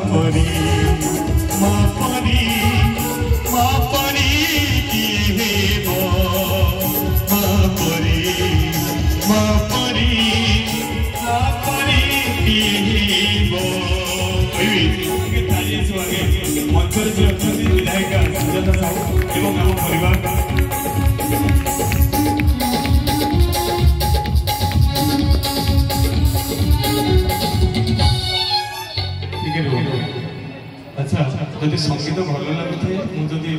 परी माँ परी किए हेबो माँ परी किए हेबो मंचर जी अच्छा विधायिका सुजाता साहू एवं आम परिवार अच्छा जदि संगीत भल लगे मुझे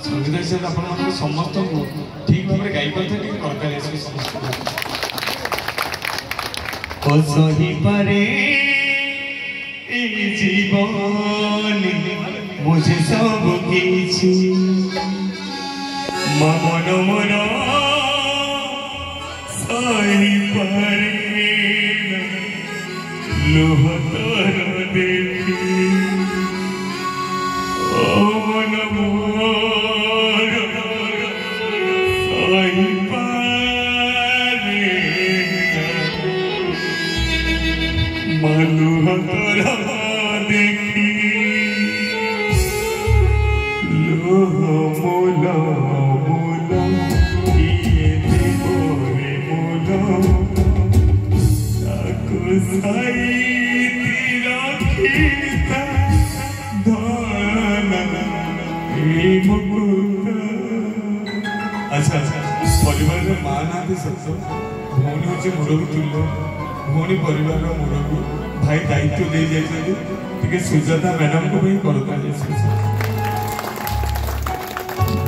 संगीत हिसाब से आप समस्त ठीक भाव में गाई पारे सही पारे जीवन मुझे सब किसी मन मोर सही पारे लोह तर देखी मन मोर सही पारे मलुह तर देखी लोह मोल मोल किए देव रे मोल ताको साई रखिता अच्छा परिवार माँ ना सत भौणी हूँ मुरबी तुल्य भौणी परिवार मुरबी भाई दायित्व दे जाइए सुजाता मैडम को भी करता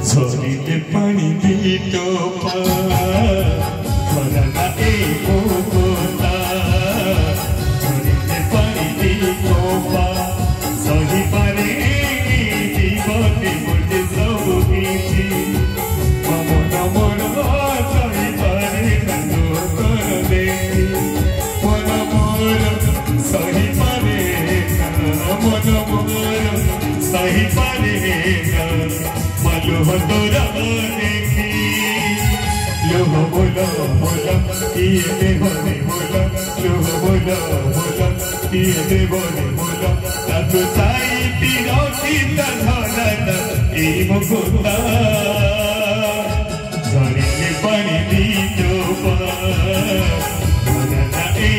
झरिले पानी दीटो झरिले पानी दीटो सही पारे जीवने मुझे सब किसी मन मोर सही पारे कर देखी मन मोर सही पारे मन मोर सही पारे मलुह तोरा देखी लोह बोल बोल किए देवने बोल लोह बोल बोल किए देवने बोल ताको साई रखिता धरन ए मुकुंदा झरिले पानी दीटो धरन ए